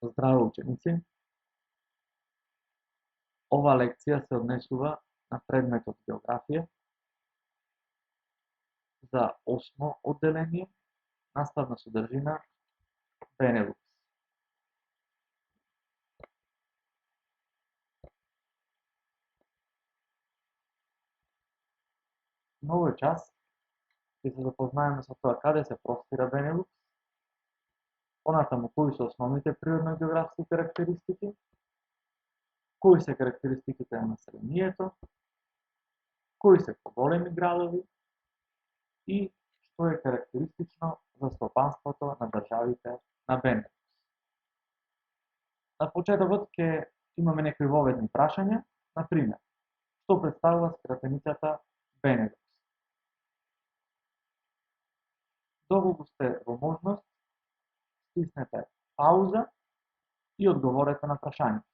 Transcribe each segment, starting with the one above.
Здраво, ученици! Ова лекција се однесува на предметот географија за 8 одделение, наставна содржина Бенелукс. На овој час ќе се запознаеме со тоа каде се простира Бенелукс, понатаму кои се основните природно-географски карактеристики, кои се карактеристиките на населението, кои се поголеми градови и што е карактеристично за стопанството на државите на Бенелукс. На почетокот ќе имаме некои воведни прашања, на пример, што представува скратеницата Бенелукс? Доколку сте во можност, стиснете пауза и одговорете на прашањето.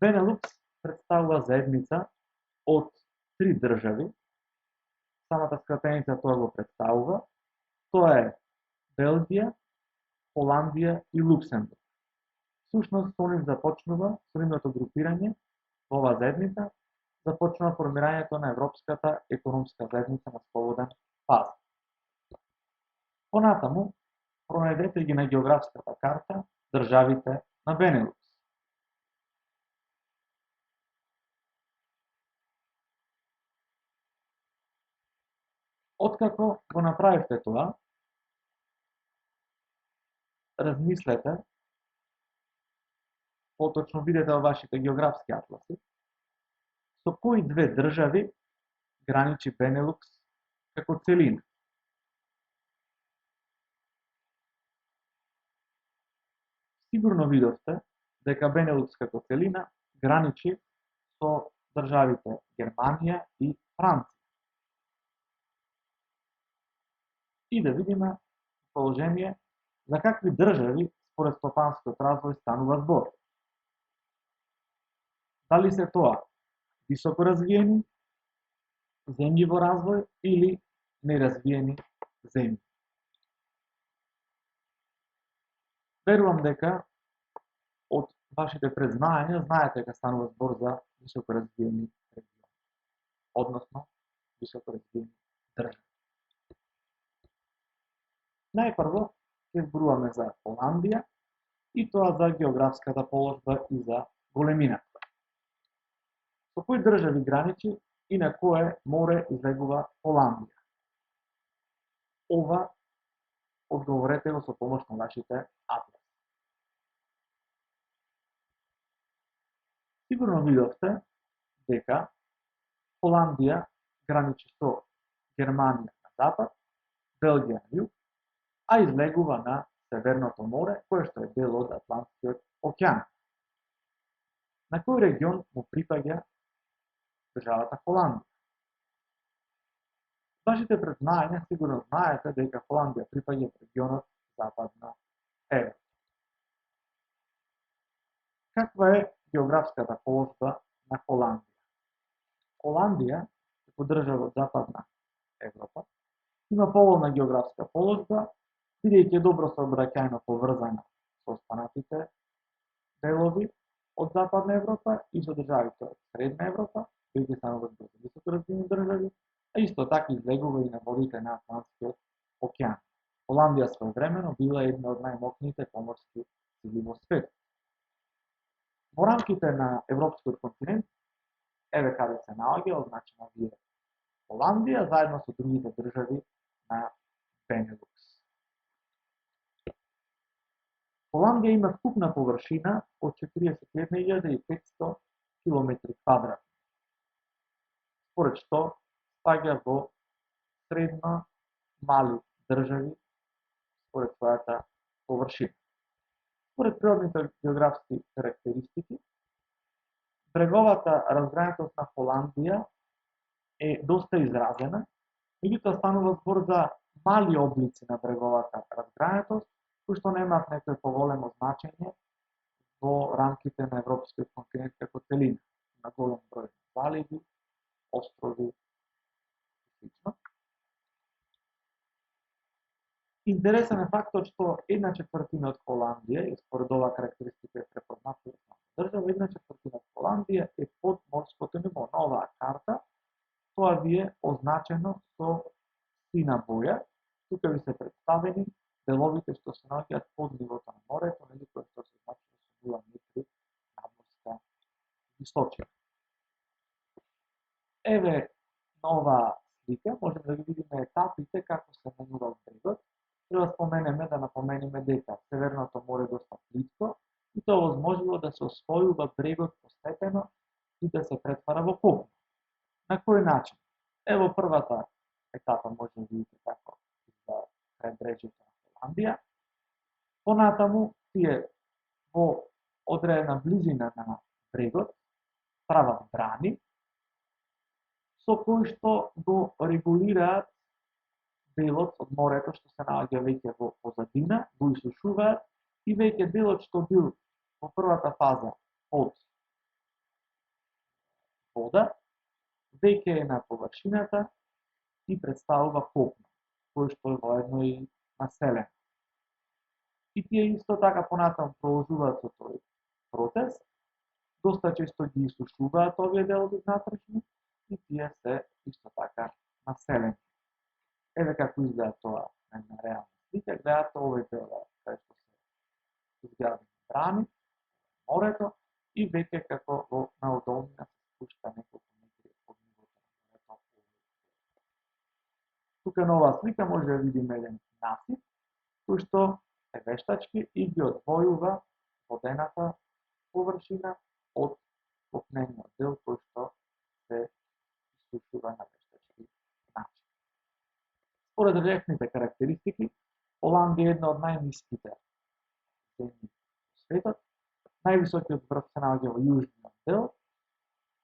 Бенелукс представува заедница од 3 држави. Самата скратеница тоа го представува. Тоа е Белгија, Холандија и Луксембург. Всушност, со нив започнува, со нивното групирање во оваа заедница, започнува формирањето на Европската економска заедница на слободен пазар. Понатаму, пронајдете ги на географската карта државите на Бенелукс. Откако го направивте тоа, размислете, поточно видете во вашите географски атласи, со кои две држави граничи Бенелукс како целина. Сигурно видовте дека Бенелукс како целина граничи со државите Германија и Франција. И да видиме положение за какви држави според стопанскиот развој станува збор. Дали се тоа високо развиени земји во развој или неразвиени земји? Верувам дека од вашите презнања знаете дека станува збор за високо развиени региони, односно високо развиени држави. Најпрво ќе зборуваме за Холандија и тоа за географската положба и за големината. Со кои држави граничи и на кое море излегува Холандија? Ова одговорете го со помош на вашите атласи. Сигурно видовте дека Холандија граничи со Германија на запад, Белгија на југ, а излегува на Северното море, кое што е дел од Атлантскиот океан. На кој регион му припаѓа државата Холандија? Вашите презнања сигурно знаете дека Холандија припаѓа регионот Западна Европа. Каква е географската положба на Холандија? Холандија, како држава од Западна Европа, има поволна географска положба, бидејќи е добро сообраќајно поврзана со останатите делови од Западна Европа и со државите од Средна Европа, бидејќи станува збор за високо развиени држави, а исто така излегува и на водите на Атлантскиот океан. Холандија своевремено била една од најмокните поморски сили во светот. Во рамките на европскиот континент, еве каде се наоѓа означена вие Холандија заедно со другите држави на Бенелукс. Холандија има вкупна површина од 41.500 km², според што спаѓа во средно мали држави според својата површина. Според природните географски карактеристики, бреговата разгранетост на Холандија е доста изразена, меѓутоа станува збор за мали облици на бреговата разгранетост, кои што немаат некој поголемо значење во рамките на европскиот континент како целина, на голем број заливи, острови и слично. Интересен е фактот што 1/4 од Холандија, и според оваа карактеристика е препознатлива држава, 1/4 од Холандија е под морското ниво. На оваа карта тоа ви е означено со сина боја. Тука ви се представени деловите што се наоѓаат под нивото на морето, нели, кои што се значено со 0 метри надморска височина. Еве на оваа слика можеме да ги видиме етапите како се менува брегот. Треба да споменеме, да напомениме дека Северното море е доста плитко и тоа возможува да се освојува брегот постепено и да се претвара во копно. На кој начин? Ево првата етапа може да видите како изгледа крајбрежјето на Холандија. Понатаму тие во одредена близина на брегот прават брани со кои што го регулираат делот од морето што се наоѓа веќе во позадина, го исушуваат и веќе делот што бил во првата фаза од вода, веќе е на површината и представува копно, кој што е воедно и населен. И тие исто така понатаму продолжуваат со тој процес, доста често ги исушуваат овие делови внатрешни и тие се исто така населени. Еве како изгледа тоа на реална слика, гледате овој дел кај што се изградени брани, морето и веќе како во наодолнина се спушта неколку метри од нивото на морето. Тука на оваа слика може да видиме еден насип кој што е вештачки и ги одвојува водената површина од копнениот дел кој што се исушува на вештачки начин. Според релефните карактеристики, Холандија е една од најниските земји во светот. Највисокиот врв се наоѓа во јужниот дел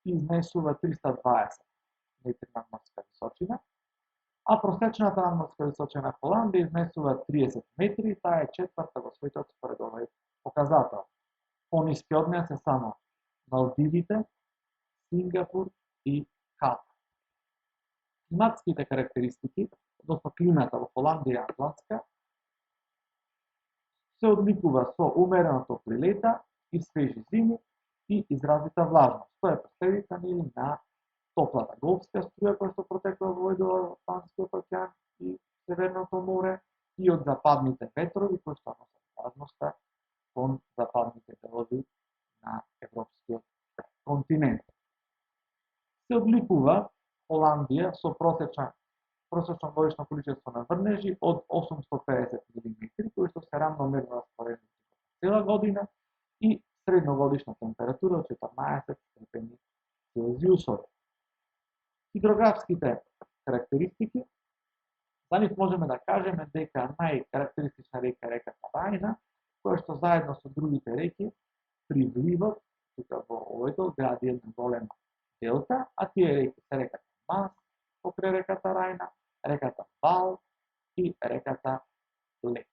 и изнесува 320 метри надморска височина, а просечната надморска височина на Холандија изнесува 30 метри и таа е четврта во светот според овој показател. Пониски од неа се само Малдивите, Сингапур и Катар. Климатските карактеристики, односно климата во Холандија е атлантска, се одликува со умерено топли лета и свежи зими и изразита влажност. Тоа е последица на топлата голфска струја која што протекува во Атлантскиот океан и Северното море и од западните ветрови кои што носат влажноста кон западните делови на европскиот континент. Се одликува Холандија со просечно годишно количество на врнежи од 850 мм, кои што се рамномерно распоредени цела година и средногодишна температура од 14 степени Целзиусови. Хидрографските карактеристики, за нив можеме да кажеме дека најкарактеристична река е реката Рајна, која што заедно со другите реки при вливот, тука во овој дел, гради една голема делта, а тие реки се реката Мас, покрај реката Рајна, реката Вал и реката Лек.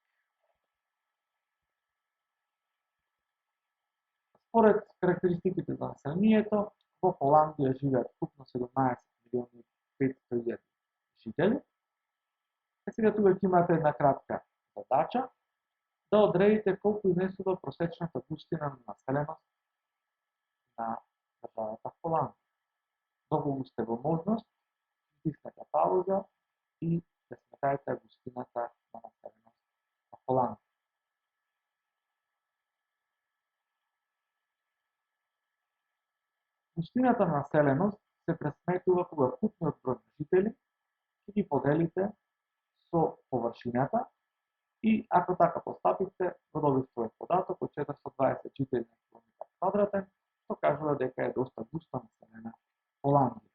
Според карактеристиките за населението, во Холандија живеат вкупно 17.500.000 жители. Сега тука ќе имате една кратка задача да одредите колку изнесува просечната густина на населеност на државата Холандија. Доколку сте во можност, стиснете пауза и да сметаете густината на населеност на Холандија. Густината на населеност се пресметува кога вкупниот број на жители ќе ги поделите со површината и ако така постапите, го добивте овој податок од 420 жители на километар квадратен, што кажува дека е доста густо населена Холандија.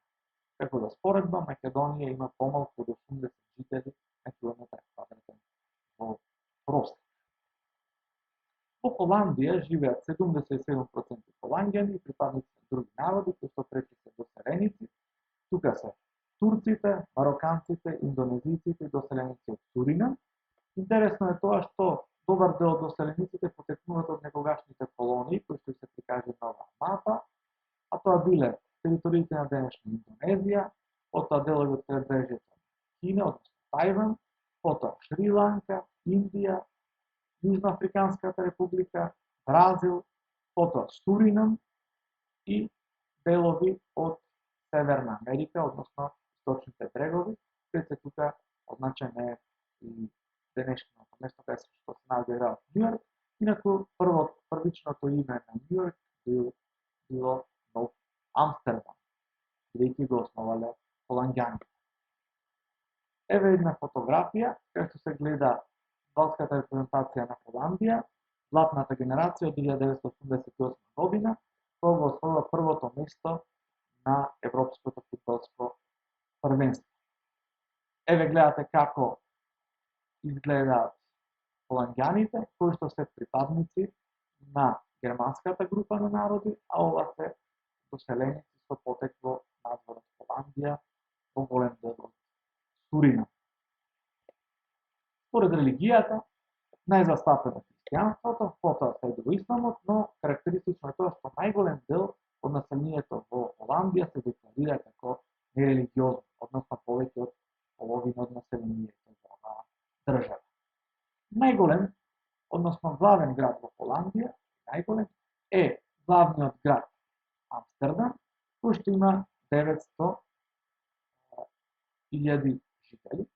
Како за споредба, Македонија има помалку од 80 жители на километар квадратен во просек. Во Холандија живеат 77% холанѓани и припадници на други народи кои што пречи се доселеници. Тука се турците, мароканците, индонезиците и доселеници од Суринам. Интересно е тоа што добар дел од доселениците потекнуваат од некогашните колонии кои што се прикажани на оваа мапа, а тоа биле териториите на денешна Индонезија, потоа делови од крајбрежјето на Кина, односно Тајван, потоа Шри Шри-Ланка, Индија, Јужноафриканската република, Бразил, потоа Суринам и делови од Северна Америка, односно источните брегови, пред се тука означено е и денешното место каде што се наоѓа градот Њујорк. Инаку првичното име на Њујорк било Нов Амстердам, бидејќи го основале холанѓаните. Еве една фотографија каде што се гледа фудбалската репрезентација на Холандија, златната генерација од 1988 година, кога го освоила првото место на Европското фудбалско првенство. Еве гледате како изгледаат холанѓаните, кои што се припадници на германската група на народи, а ова се доселеници со потекло надвор од Холандија, во голем дел од Суринам. Според религијата, најзастапено христијанството, потоа следува исламот, но карактеристично е тоа што најголем дел од населението во Холандија се декларира како нерелигиозно, односно повеќе од половина од населението во оваа држава. Најголем, односно главен град во Холандија, најголем е главниот град Амстердам, кој што има 900.000 жители.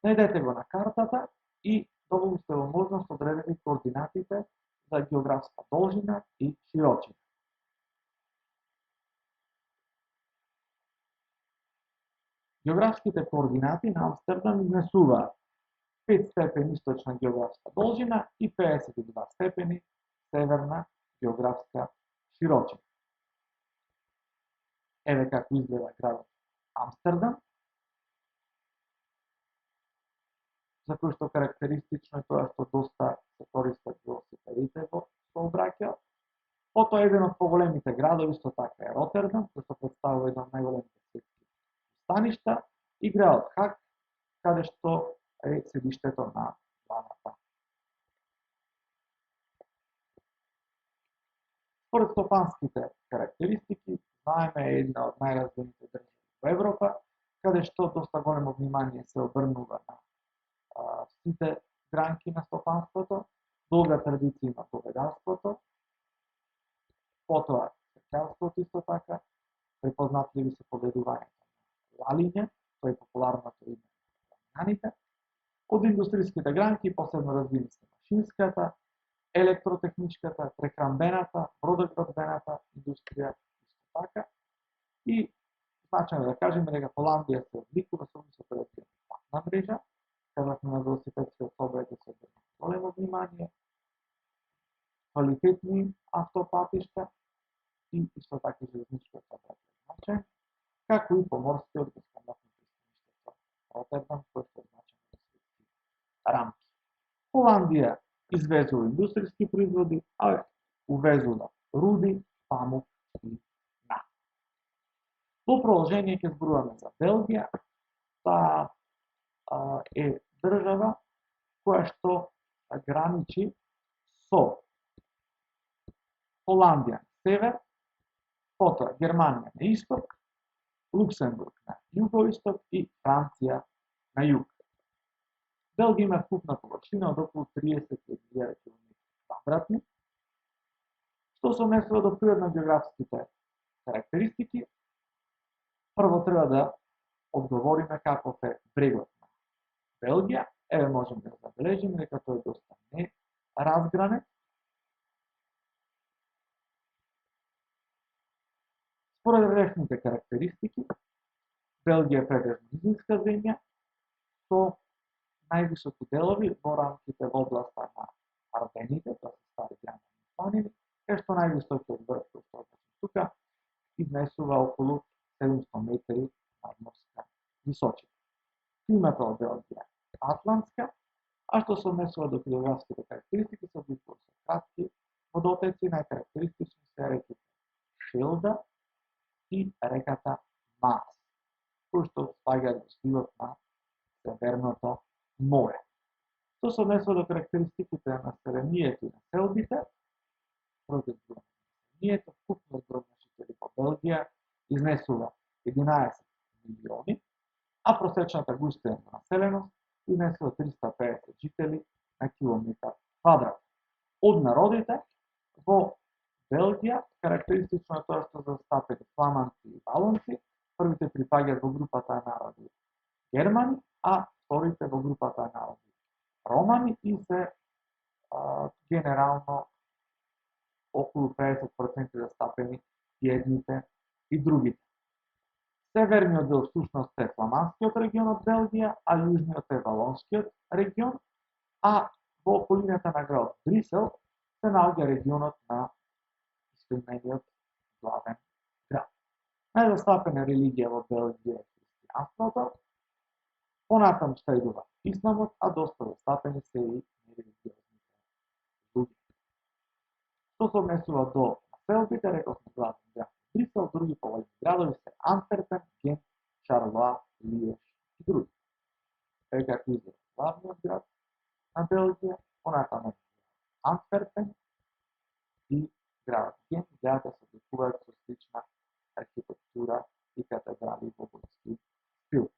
Најдете го на картата и добро сте во можност одредени координатите за географска должина и широчина. Географските координати на Амстердам изнесуваат 5 степени источна географска должина и 52 степени северна географска широчина. Еве како изгледа градот Амстердам, за кој што карактеристично е тоа што доста се користат велосипедите во сообраќајот. Потоа еден од поголемите градови исто така е Ротердам, кој што представува еден од најголемите светски станишта, и градот Хаг, каде што е седиштето на владата. Според стопанските карактеристики, знаеме е една од најразвиените држави во Европа, каде што доста големо внимание се обрнува на сите гранки на стопанството, долга традиција има говедарството, потоа цркарството исто така, препознатливи се поведувањето на лалиње, тоа е популарното име на ламинаните. Од индустријските гранки посебно развини се машинската, електротехничката, прехранбената, бродоградбената индустрија исто така. И значено да кажеме дека Холандија се одликува со високо развиена патна мрежа, кажавме на велосипедскиот сообраќај се обрнува големо внимание, квалитетни автопатишта и исто така железничкиот сообраќај значаен, како и поморскиот го спомнавме пристаништето Ротердам, кој што е значено за светски рамки. Холандија извезува индустријски производи, а увезува руди, памук и нафта. Во продолжение ќе зборуваме за Белгија. Таа е држава која што граничи со Холандија на север, потоа Германија на исток, Луксембург на југоисток и Франција на југ. Белгија има вкупна површина од околу 30.000 км², што се однесува до природно-географските карактеристики. Прво треба да одговориме каков е брегот на Белгија. Еве можеме да забележиме дека тој е доста неразгранет. Според релефните карактеристики, Белгија е претежно низинска земја со највисоки делови во рамките во областа на Ардените, тоа се стари гранични планини, кај што највисокиот врв кој што тука изнесува околу 700 метри надморска височина. Климата во Белгија е атлантска, а што се однесува до хидрографските карактеристики, се одликува со кратки водотеци, најкарактеристични се реките Шелда и реката Маас, кои што спаѓаат во сливот на Северното море. Што се однесува до карактеристиките на населението и на селбите, пројдет број на населението, вкупно број на жители во Белгија изнесува 11 милиони, а просечната густина на населеност изнесува 350 жители на километар квадрат. Од народите во Белгија, карактеристично е тоа што застапени фламанци и валонци, првите припаѓаат во групата народи германи, а вторите во групата народи романи и се генерално околу 50% застапени едните и другите. Северниот дел всушност е фламандскиот регион од Белгија, а јужниот е валонскиот регион, а во околината на градот Брисел се наоѓа регионот на истоимениот главен град. Најзастапена религија во Белгија е христијанството, понатаму следува исламот, а доста застапени се и нерелигиозните луѓе. Што се однесува до населбите, рековме главен град Брисел, други поголеми градови се Антверпен, Гент, Шарлоа, Лиеж и други. Како изгледа главниот град на Белгија, понатаму Антверпен и градот Гент, градите се одликуваат со слична архитектура и катедрали во готски стил.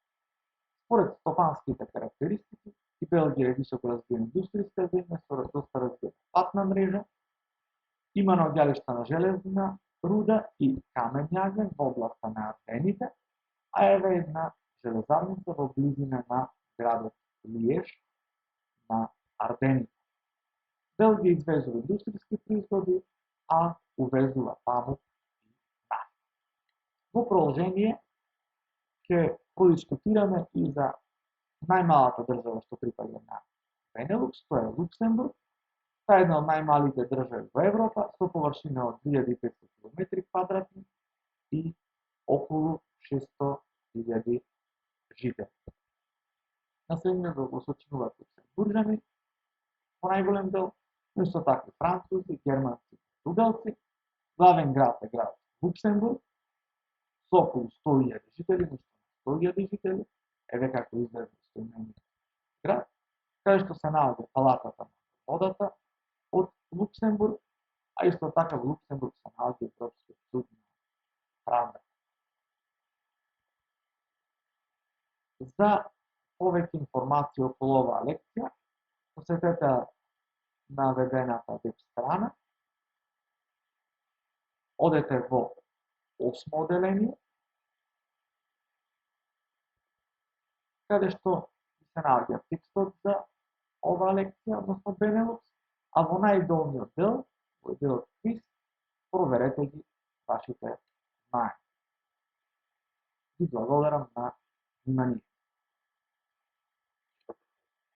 Според стопанските карактеристики, и Белгија е високо развиена индустријска земја со доста развиена патна мрежа, има наоѓалишта на железна руда и камен јаген во областа на Ардените, а еве една железарница во близина на градот Лиеж на Ардените. Белгија извезува индустријски производи, а увезува памук и нафта. Во продолжение ќе продискутираме и за најмалата држава што припаѓа на Бенелукс, тоа е Луксембург. Таа е една од најмалите држави во Европа, со површина од 2500 км2 и околу 600.000 жители. Населението го сочинуваат луксембуржани во најголем дел, но исто така французи, германци и португалци. Главен град е градот Луксембург, со околу 100.000 жители, нешто 100.000 жители, еве како изгледа истоимениот град, каде што се наоѓа палатата на водата од Луксембург, а исто така во Луксембург се наоѓа Европскиот суд на правда. За повеќе информации околу оваа лекција, посетете наведената веб страна, одете во 8 оделение, каде што се наоѓа текстот за оваа лекција, односно Бенелукс, а во најдолниот дел, во делот квиз, проверете ги вашите знаења. Ви благодарам на вниманието.